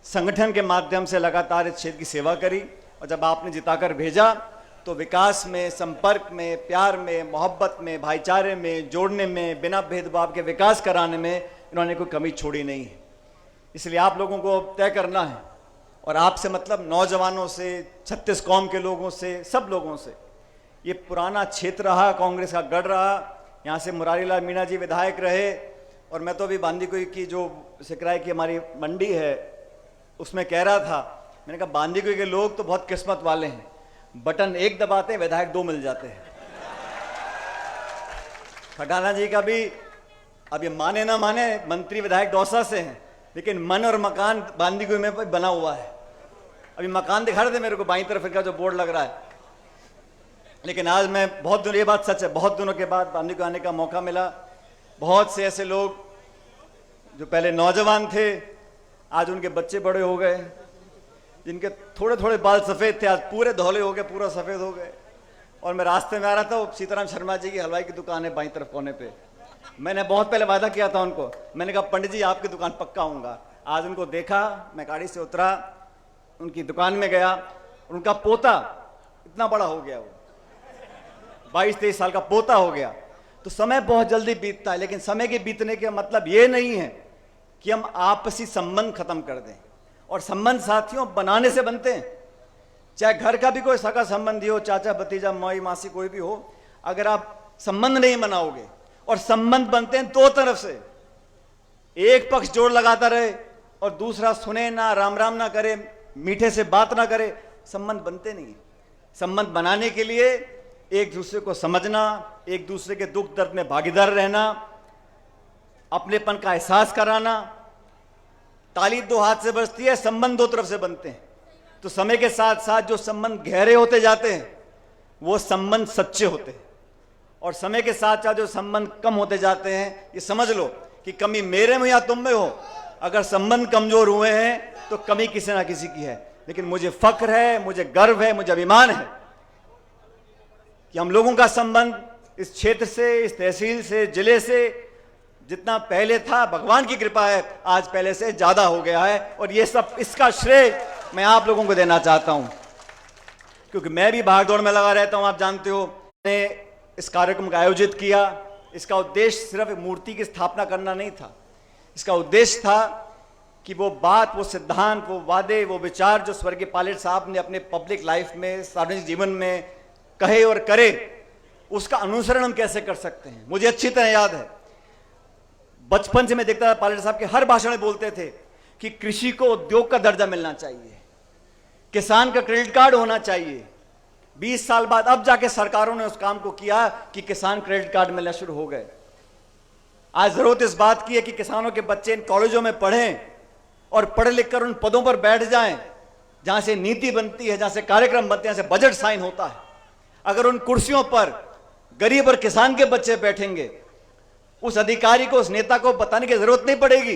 संगठन के माध्यम से लगातार इस क्षेत्र की सेवा करी। और जब आपने जिताकर भेजा तो विकास में, संपर्क में, प्यार में, मोहब्बत में, भाईचारे में, जोड़ने में, बिना भेदभाव के विकास कराने में इन्होंने कोई कमी छोड़ी नहीं है। इसलिए आप लोगों को तय करना है। और आपसे मतलब नौजवानों से, 36 कौम के लोगों से, सब लोगों से। ये पुराना क्षेत्र रहा, कांग्रेस का गढ़ रहा, यहाँ से मुरारी लाल मीणा जी विधायक रहे। और मैं तो अभी बांदीकुई की जो सिकराई की हमारी मंडी है उसमें कह रहा था, मैंने कहा बांदीकुई के लोग तो बहुत किस्मत वाले हैं, बटन एक दबाते हैं विधायक 2 मिल जाते हैं। खटाना जी का भी, अब ये माने ना माने, मंत्री विधायक दौसा से हैं, लेकिन मन और मकान बांदीकुई में बना हुआ है। अभी मकान दिखा रहे थे मेरे को बाईं तरफ का जो बोर्ड लग रहा है। लेकिन आज मैं बहुत दिनों, ये बात सच है, बहुत दिनों के बाद बांदीकुई आने का मौका मिला। बहुत से ऐसे लोग जो पहले नौजवान थे, आज उनके बच्चे बड़े हो गए, जिनके थोड़े थोड़े बाल सफ़ेद थे आज पूरे धौले हो गए, पूरा सफ़ेद हो गए। और मैं रास्ते में आ रहा था, सीताराम शर्मा जी की हलवाई की दुकान है बाईं तरफ कोने पे। मैंने बहुत पहले वादा किया था उनको, मैंने कहा पंडित जी आपकी दुकान पक्का आऊँगा। आज उनको देखा, मैं गाड़ी से उतरा, उनकी दुकान में गया, उनका पोता इतना बड़ा हो गया, वो 22-23 साल का पोता हो गया। तो समय बहुत जल्दी बीतता है, लेकिन समय के बीतने का मतलब ये नहीं है कि हम आपसी संबंध खत्म कर दें। और संबंध साथियों बनाने से बनते हैं। चाहे घर का भी कोई सगा संबंधी हो, चाचा भतीजा, माई मासी, कोई भी हो, अगर आप संबंध नहीं बनाओगे, और संबंध बनते हैं 2 तरफ से, एक पक्ष जोर लगाता रहे और दूसरा सुने ना, राम राम ना करे, मीठे से बात ना करे, संबंध बनते नहीं। संबंध बनाने के लिए एक दूसरे को समझना, एक दूसरे के दुख दर्द में भागीदार रहना, अपनेपन का एहसास कराना। ताली 2 हाथ से बजती है, संबंध 2 तरफ से बनते हैं। तो समय के साथ साथ जो संबंध गहरे होते जाते हैं वो संबंध सच्चे होते हैं, और समय के साथ साथ जो संबंध कम होते जाते हैं, ये समझ लो कि कमी मेरे में या तुम में हो, अगर संबंध कमजोर हुए हैं तो कमी किसी ना किसी की है। लेकिन मुझे फक्र है, मुझे गर्व है, मुझे अभिमान है कि हम लोगों का संबंध इस क्षेत्र से, इस तहसील से, जिले से, जितना पहले था भगवान की कृपा है आज पहले से ज्यादा हो गया है, और ये सब इसका श्रेय मैं आप लोगों को देना चाहता हूं, क्योंकि मैं भी भागदौड़ में लगा रहता हूं। आप जानते हो, मैंने इस कार्यक्रम का आयोजित किया। इसका उद्देश्य सिर्फ एक मूर्ति की स्थापना करना नहीं था, इसका उद्देश्य था कि वो बात, वो सिद्धांत, वो वादे, वो विचार जो स्वर्गीय पायलट साहब ने अपने पब्लिक लाइफ में, सार्वजनिक जीवन में कहे और करे, उसका अनुसरण हम कैसे कर सकते हैं। मुझे अच्छी तरह याद है, बचपन से मैं देखता था पायलट साहब के हर भाषण में बोलते थे कि कृषि को उद्योग का दर्जा मिलना चाहिए, किसान का क्रेडिट कार्ड होना चाहिए। 20 साल बाद अब जाके सरकारों ने उस काम को किया कि किसान क्रेडिट कार्ड मिलना शुरू हो गए। आज जरूरत इस बात की है कि किसानों के बच्चे इन कॉलेजों में पढ़ें और पढ़ लिख कर उन पदों पर बैठ जाएं जहां से नीति बनती है, जहां से कार्यक्रम बनते हैं, जहां से बजट साइन होता है। अगर उन कुर्सियों पर गरीब और किसान के बच्चे बैठेंगे, उस अधिकारी को, उस नेता को बताने की जरूरत नहीं पड़ेगी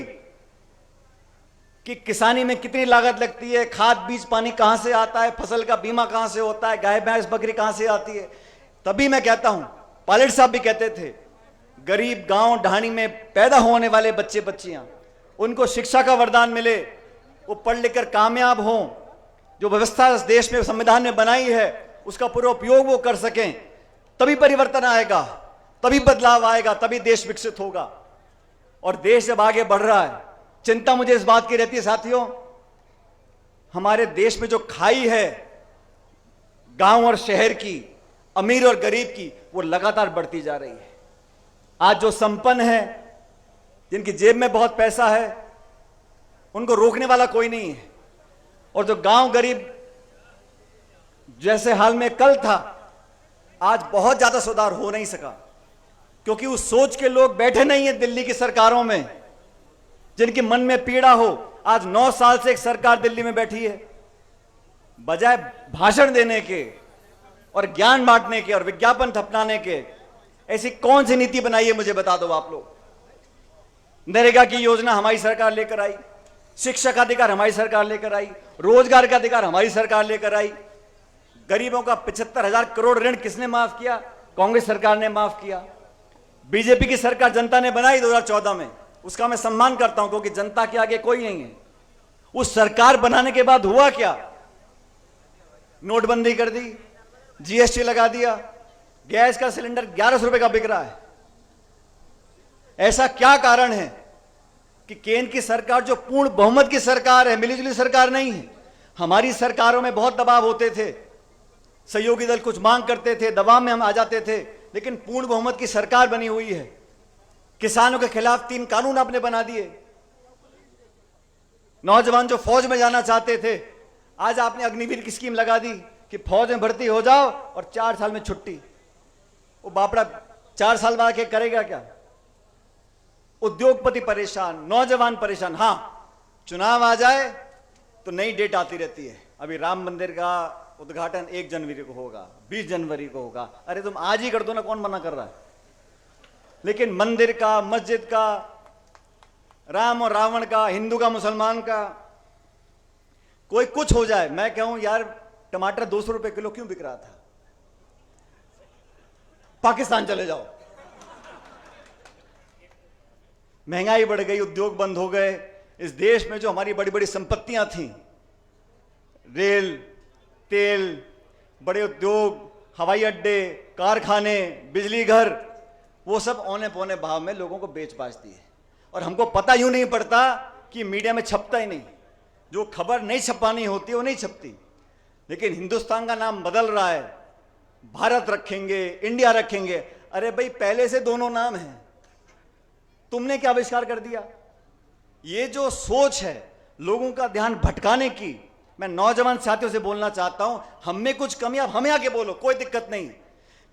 कि किसानी में कितनी लागत लगती है, खाद बीज पानी कहां से आता है, फसल का बीमा कहां से होता है, गाय भैंस बकरी कहां से आती है। तभी मैं कहता हूं, पायलट साहब भी कहते थे, गरीब गांव ढाणी में पैदा होने वाले बच्चे बच्चियां, उनको शिक्षा का वरदान मिले, वो पढ़ लिख कर कामयाब हों, जो व्यवस्था इस देश में संविधान में बनाई है उसका पूरा उपयोग वो कर सकें, तभी परिवर्तन आएगा, तभी बदलाव आएगा, तभी देश विकसित होगा। और देश जब आगे बढ़ रहा है, चिंता मुझे इस बात की रहती है साथियों, हमारे देश में जो खाई है गांव और शहर की, अमीर और गरीब की, वो लगातार बढ़ती जा रही है। आज जो संपन्न है, जिनकी जेब में बहुत पैसा है, उनको रोकने वाला कोई नहीं है, और जो गांव गरीब जैसे हाल में कल था, आज बहुत ज्यादा सुधार हो नहीं सका, क्योंकि उस सोच के लोग बैठे नहीं है दिल्ली की सरकारों में, जिनके मन में पीड़ा हो। आज 9 साल से एक सरकार दिल्ली में बैठी है, बजाय भाषण देने के और ज्ञान बांटने के और विज्ञापन थपनाने के, ऐसी कौन सी नीति बनाई है मुझे बता दो आप लोग। नरेगा की योजना हमारी सरकार लेकर आई, शिक्षा का अधिकार हमारी सरकार लेकर आई, रोजगार का अधिकार हमारी सरकार लेकर आई। गरीबों का 75,000 करोड़ ऋण किसने माफ किया? कांग्रेस सरकार ने माफ किया। बीजेपी की सरकार जनता ने बनाई 2014 में, उसका मैं सम्मान करता हूं, क्योंकि जनता के आगे कोई नहीं है। उस सरकार बनाने के बाद हुआ क्या? नोटबंदी कर दी, जीएसटी लगा दिया, गैस का सिलेंडर 1100 रुपए का बिक रहा है। ऐसा क्या कारण है कि केंद्र की सरकार जो पूर्ण बहुमत की सरकार है, मिलीजुली सरकार नहीं है। हमारी सरकारों में बहुत दबाव होते थे, सहयोगी दल कुछ मांग करते थे, दबाव में हम आ जाते थे, लेकिन पूर्ण बहुमत की सरकार बनी हुई है। किसानों के खिलाफ 3 कानून आपने बना दिए। नौजवान जो फौज में जाना चाहते थे, आज आपने अग्निवीर की स्कीम लगा दी कि फौज में भर्ती हो जाओ और 4 साल में छुट्टी। वो बापड़ा 4 साल बाद के करेगा क्या? उद्योगपति परेशान, नौजवान परेशान। हां, चुनाव आ जाए तो नई डेट आती रहती है। अभी राम मंदिर का उद्घाटन 1 जनवरी को होगा, 20 जनवरी को होगा। अरे तुम आज ही कर दो ना, कौन मना कर रहा है? लेकिन मंदिर का, मस्जिद का, राम और रावण का, हिंदू का मुसलमान का, कोई कुछ हो जाए, मैं कहूं यार टमाटर 200 रुपए किलो क्यों बिक रहा था? पाकिस्तान चले जाओ। महंगाई बढ़ गई, उद्योग बंद हो गए। इस देश में जो हमारी बड़ी बड़ी संपत्तियां थीं, रेल, तेल, बड़े उद्योग, हवाई अड्डे, कारखाने, बिजली घर, वो सब औने पौने भाव में लोगों को बेच बाच दिए। और हमको पता यूं नहीं पड़ता कि मीडिया में छपता ही नहीं, जो खबर नहीं छपानी होती वो नहीं छपती। लेकिन हिंदुस्तान का नाम बदल रहा है, भारत रखेंगे, इंडिया रखेंगे। अरे भाई, पहले से दोनों नाम हैं, तुमने क्या आविष्कार कर दिया? ये जो सोच है लोगों का ध्यान भटकाने की, मैं नौजवान साथियों से बोलना चाहता हूं, हम में कुछ कमी, आप हमें आके बोलो, कोई दिक्कत नहीं,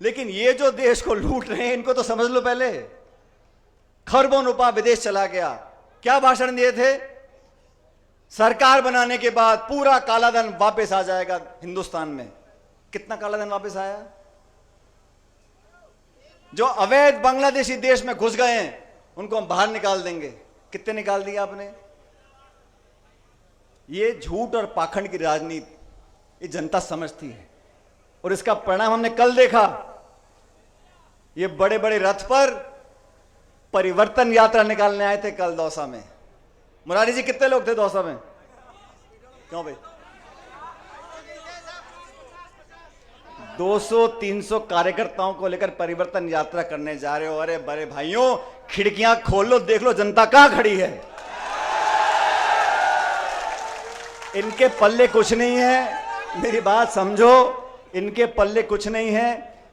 लेकिन ये जो देश को लूट रहे हैं इनको तो समझ लो। पहले खरबों रुपया विदेश चला गया। क्या भाषण दिए थे? सरकार बनाने के बाद पूरा कालाधन वापस आ जाएगा हिंदुस्तान में। कितना कालाधन वापस आया? जो अवैध बांग्लादेशी देश में घुस गए हैं उनको हम बाहर निकाल देंगे। कितने निकाल दिया आपने? ये झूठ और पाखंड की राजनीति ये जनता समझती है, और इसका परिणाम हमने कल देखा। ये बड़े बड़े रथ पर परिवर्तन यात्रा निकालने आए थे कल दौसा में। मुरारी जी कितने लोग थे दौसा में? क्यों भाई? 200-300 कार्यकर्ताओं को लेकर परिवर्तन यात्रा करने जा रहे हो। अरे बड़े भाइयों, खिड़कियां खोल लो, देख लो जनता कहां खड़ी है। इनके पल्ले कुछ नहीं है, मेरी बात समझो, इनके पल्ले कुछ नहीं है।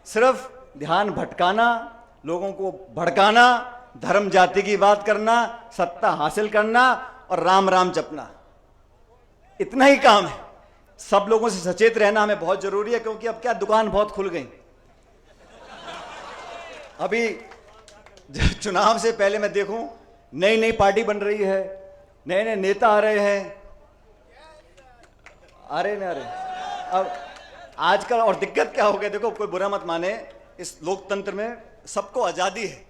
सिर्फ ध्यान भटकाना, लोगों को भड़काना, धर्म जाति की बात करना, सत्ता हासिल करना और राम राम जपना, इतना ही काम है। सब लोगों से सचेत रहना हमें बहुत जरूरी है, क्योंकि अब क्या दुकान बहुत खुल गई। अभी चुनाव से पहले मैं देखूं, नई नई पार्टी बन रही है, नए नए नेता आ रहे हैं। अरे न अरे, अब आजकल और दिक्कत क्या हो गया, देखो कोई बुरा मत माने, इस लोकतंत्र में सबको आजादी है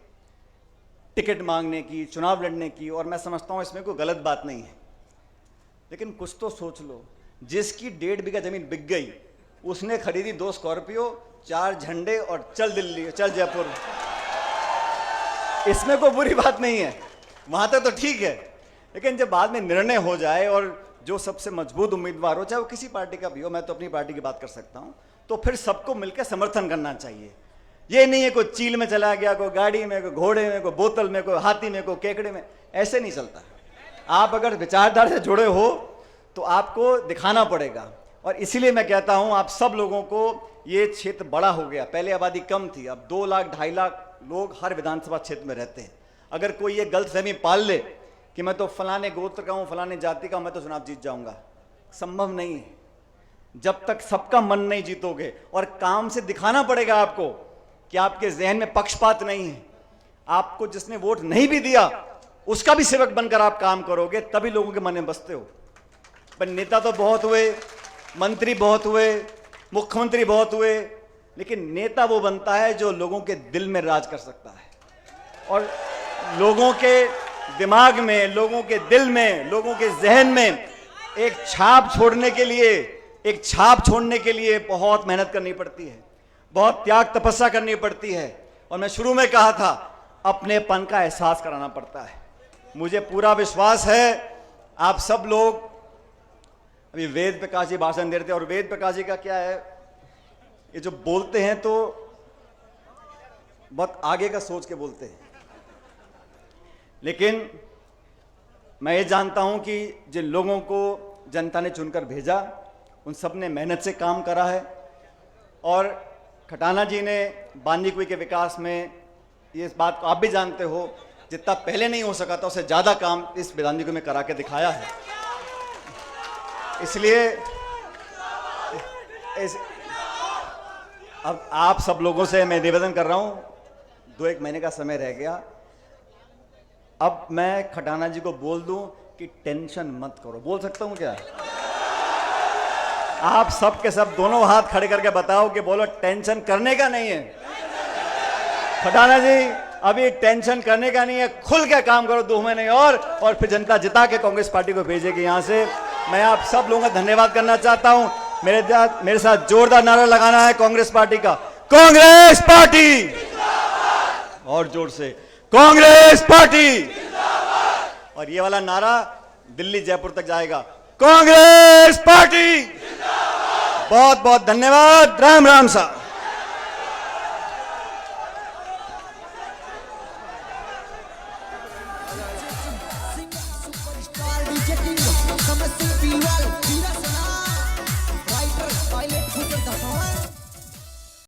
टिकट मांगने की, चुनाव लड़ने की, और मैं समझता हूं इसमें कोई गलत बात नहीं है। लेकिन कुछ तो सोच लो, जिसकी 1.5 बीघा जमीन बिक गई, उसने खरीदी 2 स्कॉर्पियो, 4 झंडे और चल दिल्ली, चल जयपुर। इसमें कोई बुरी बात नहीं है, वहां तक तो ठीक है। लेकिन जब बाद में निर्णय हो जाए और जो सबसे मजबूत उम्मीदवार हो, चाहे वो किसी पार्टी का भी हो, मैं तो अपनी पार्टी की बात कर सकता हूं, तो फिर सबको मिलकर समर्थन करना चाहिए। ये नहीं है कोई चील में चला गया, कोई गाड़ी में, कोई घोड़े में, कोई बोतल में, कोई हाथी में, कोई केकड़े में, ऐसे नहीं चलता। आप अगर विचारधारा से जुड़े हो तो आपको दिखाना पड़ेगा। और इसीलिए मैं कहता हूं, आप सब लोगों को, ये क्षेत्र बड़ा हो गया, पहले आबादी कम थी, अब 2 लाख 2.5 लाख लोग हर विधानसभा क्षेत्र में रहते हैं। अगर कोई ये गलतफहमी पाल ले कि मैं तो फलाने गोत्र का हूं, फलाने जाति का, मैं तो चुनाव जीत जाऊंगा, संभव नहीं है। जब तक सबका मन नहीं जीतोगे, और काम से दिखाना पड़ेगा आपको कि आपके जहन में पक्षपात नहीं है। आपको जिसने वोट नहीं भी दिया, उसका भी सेवक बनकर आप काम करोगे, तभी लोगों के मन में बसते हो। पर नेता तो बहुत हुए, मंत्री बहुत हुए, मुख्यमंत्री बहुत हुए, लेकिन नेता वो बनता है जो लोगों के दिल में राज कर सकता है, और लोगों के दिमाग में, लोगों के दिल में, लोगों के जहन में एक छाप छोड़ने के लिए बहुत मेहनत करनी पड़ती है, बहुत त्याग तपस्या करनी पड़ती है। और मैं शुरू में कहा था, अपनेपन का एहसास कराना पड़ता है। मुझे पूरा विश्वास है आप सब लोग, अभी वेद प्रकाश जी भाषण दे रहे थे, और वेद प्रकाश जी का क्या है, ये जो बोलते हैं तो बहुत आगे का सोच के बोलते हैं। लेकिन मैं ये जानता हूं कि जिन लोगों को जनता ने चुनकर भेजा, उन सब ने मेहनत से काम करा है। और खटाना जी ने बांदीकुई के विकास में, ये इस बात को आप भी जानते हो, जितना पहले नहीं हो सका था उससे ज्यादा काम इस बांदीकुई में करा के दिखाया है। इसलिए अब आप सब लोगों से मैं निवेदन कर रहा हूं, 2-1 महीने का समय रह गया, अब मैं खटाना जी को बोल दूं कि टेंशन मत करो। बोल सकता हूं क्या? आप सब के सब दोनों हाथ खड़े करके बताओ कि बोलो टेंशन करने का नहीं है। खटाना जी, अभी टेंशन करने का नहीं है, खुल के काम करो 2 महीने और फिर जनता जिता के कांग्रेस पार्टी को भेजेगी यहां से। मैं आप सब लोगों का धन्यवाद करना चाहता हूं। मेरे साथ जोरदार नारा लगाना है कांग्रेस पार्टी का, कांग्रेस पार्टी, और जोर से, कांग्रेस पार्टी। और ये वाला नारा दिल्ली जयपुर तक जाएगा, कांग्रेस पार्टी। बहुत बहुत धन्यवाद। राम राम साहब।